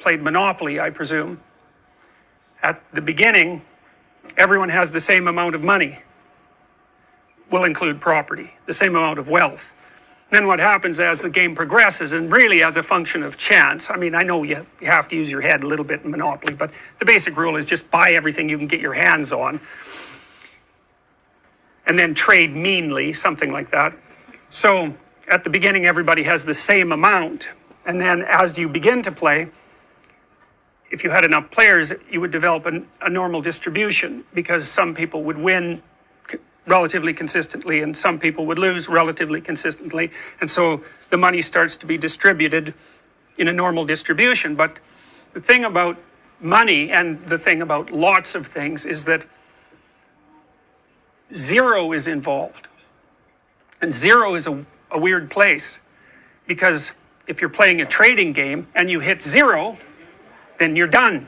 played Monopoly, I presume. At the beginning, everyone has the same amount of money. Will include property, the same amount of wealth. Then what happens as the game progresses, and really as a function of chance, I mean, I know you have to use your head a little bit in Monopoly, but the basic rule is just buy everything you can get your hands on, and then trade meanly, something like that. So at the beginning, everybody has the same amount, and then as you begin to play, if you had enough players, you would develop a normal distribution, because some people would win relatively consistently and some people would lose relatively consistently, and so the money starts to be distributed in a normal distribution. But the thing about money, and the thing about lots of things, is that zero is involved. And zero is a weird place, because if you're playing a trading game and you hit zero, then you're done.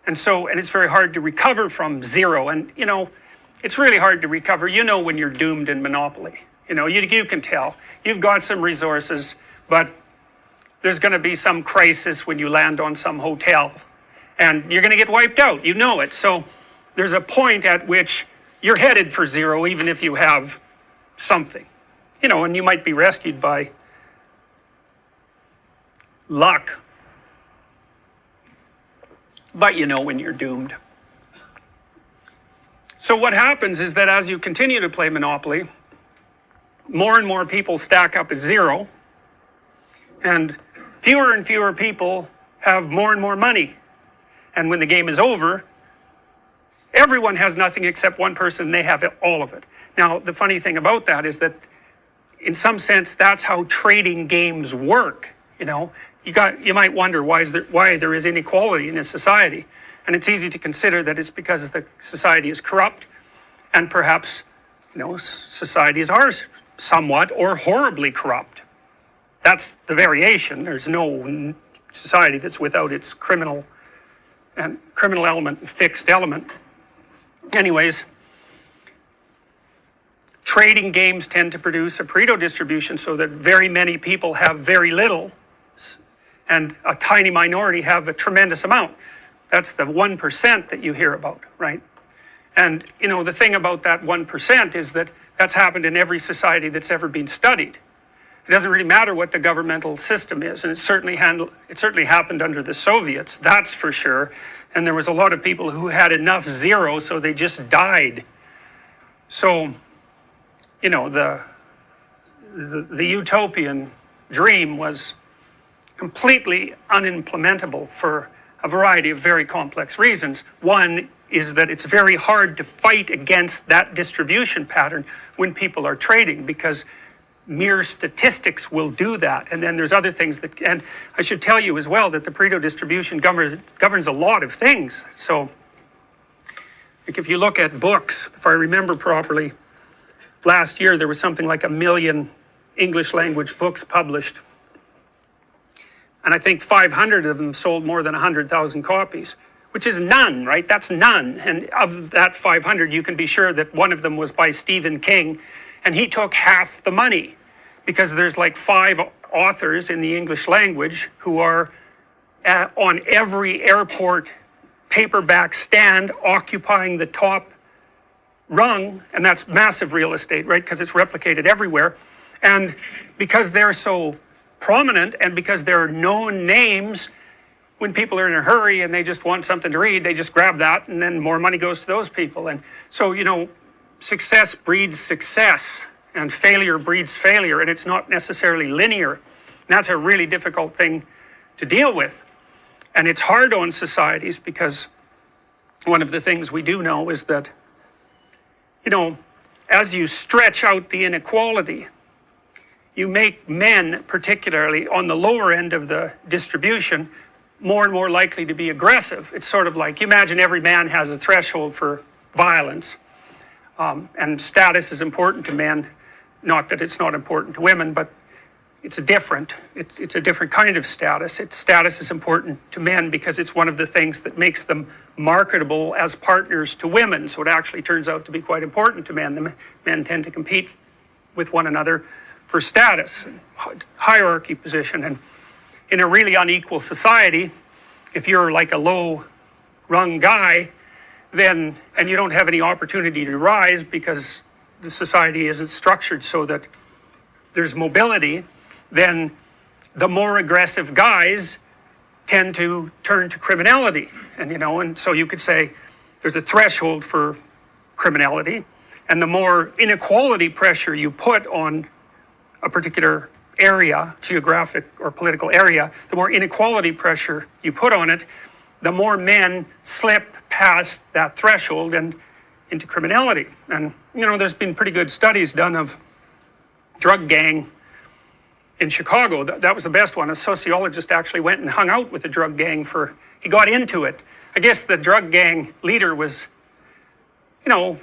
And it's very hard to recover from zero. And it's really hard to recover. When you're doomed in Monopoly. You can tell. You've got some resources, but there's going to be some crisis when you land on some hotel. And you're going to get wiped out. You know it. So there's a point at which you're headed for zero, even if you have something. And you might be rescued by luck. But when you're doomed. So what happens is that as you continue to play Monopoly, more and more people stack up as zero, and fewer people have more and more money. And when the game is over, everyone has nothing except one person, and they have all of it. Now, the funny thing about that is that, in some sense, that's how trading games work. You might wonder why there is inequality in a society. And it's easy to consider that it's because the society is corrupt, and perhaps, societies are somewhat or horribly corrupt. That's the variation. There's no society that's without its criminal element and fixed element. Anyways, trading games tend to produce a Pareto distribution so that very many people have very little, and a tiny minority have a tremendous amount. That's the 1% that you hear about, right? And, the thing about that 1% is that that's happened in every society that's ever been studied. It doesn't really matter what the governmental system is, and it certainly happened under the Soviets, that's for sure. And there was a lot of people who had enough zero, so they just died. So, the utopian dream was completely unimplementable for a variety of very complex reasons. One is that it's very hard to fight against that distribution pattern when people are trading, because mere statistics will do that. And then there's other things and I should tell you as well that the Pareto distribution governs a lot of things. So, if you look at books, if I remember properly, last year there was something like 1 million English language books published. And I think 500 of them sold more than 100,000 copies, which is none, right? That's none. And of that 500, you can be sure that one of them was by Stephen King, and he took half the money, because there's like 5 authors in the English language who are on every airport paperback stand, occupying the top rung, and that's massive real estate, right? Because it's replicated everywhere. And because they're so prominent, and because there are known names, when people are in a hurry and they just want something to read, they just grab that, and then more money goes to those people. And so, success breeds success, and failure breeds failure, and it's not necessarily linear. And that's a really difficult thing to deal with. And it's hard on societies, because one of the things we do know is that, as you stretch out the inequality, you make men, particularly on the lower end of the distribution, more and more likely to be aggressive. It's sort of like, imagine every man has a threshold for violence. And status is important to men. Not that it's not important to women, but it's a different kind of status. Status is important to men because it's one of the things that makes them marketable as partners to women. So it actually turns out to be quite important to men. The men tend to compete with one another for status, hierarchy position. And in a really unequal society, if you're like a low rung guy, then, and you don't have any opportunity to rise because the society isn't structured so that there's mobility, then the more aggressive guys tend to turn to criminality. And, and so you could say there's a threshold for criminality, and the more inequality pressure you put on a particular area, geographic or political area, the more inequality pressure you put on it, the more men slip past that threshold and into criminality. And, there's been pretty good studies done of drug gang in Chicago. That was the best one. A sociologist actually went and hung out with the drug gang he got into it. I guess the drug gang leader was, I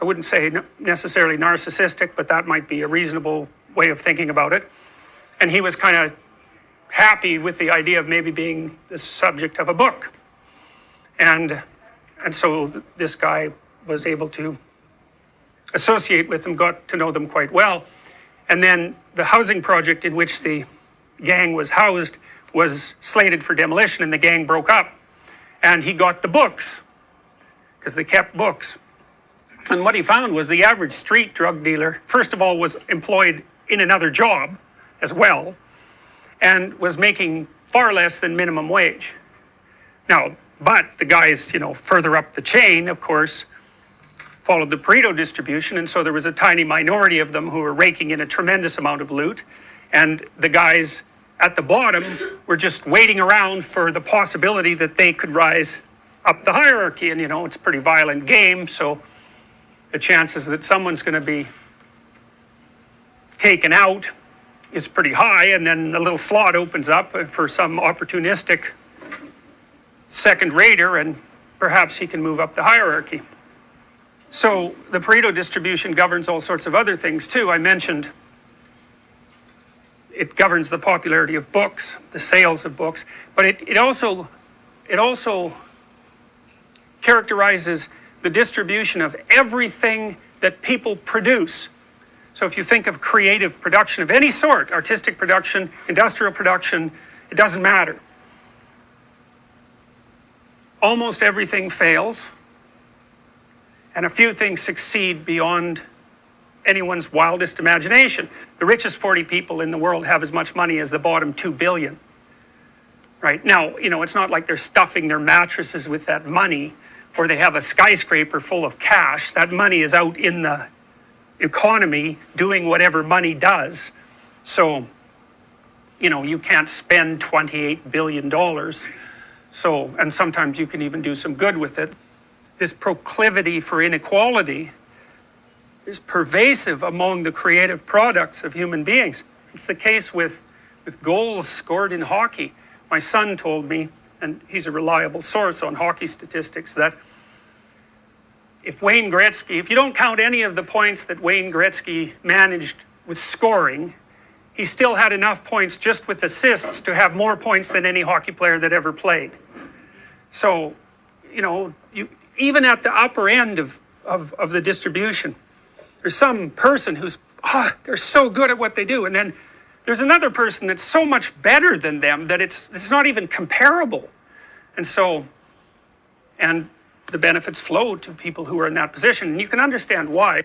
wouldn't say necessarily narcissistic, but that might be a reasonable way of thinking about it. And he was kind of happy with the idea of maybe being the subject of a book. And so this guy was able to associate with them, got to know them quite well. And then the housing project in which the gang was housed was slated for demolition, and the gang broke up. And he got the books, because they kept books. And what he found was the average street drug dealer, first of all, was employed in another job as well, and was making far less than minimum wage. Now, but the guys, further up the chain, of course, followed the Pareto distribution, and so there was a tiny minority of them who were raking in a tremendous amount of loot, and the guys at the bottom were just waiting around for the possibility that they could rise up the hierarchy. And, it's a pretty violent game, so the chances that someone's going to be taken out is pretty high, and then a little slot opens up for some opportunistic second-rater, and perhaps he can move up the hierarchy. So the Pareto distribution governs all sorts of other things too. I mentioned it governs the popularity of books, the sales of books, but it also characterizes the distribution of everything that people produce. So if you think of creative production of any sort, artistic production, industrial production, it doesn't matter. Almost everything fails, and a few things succeed beyond anyone's wildest imagination. The richest 40 people in the world have as much money as the bottom 2 billion. Right? Now, it's not like they're stuffing their mattresses with that money, or they have a skyscraper full of cash. That money is out in the economy doing whatever money does. So, you can't spend $28 billion. So, and sometimes you can even do some good with it. This proclivity for inequality is pervasive among the creative products of human beings. It's the case with goals scored in hockey. My son told me, and he's a reliable source on hockey statistics, that if you don't count any of the points that Wayne Gretzky managed with scoring, he still had enough points just with assists to have more points than any hockey player that ever played. So, even at the upper end of the distribution, there's some person who's, they're so good at what they do. And then there's another person that's so much better than them that it's not even comparable. And the benefits flow to people who are in that position. And you can understand why.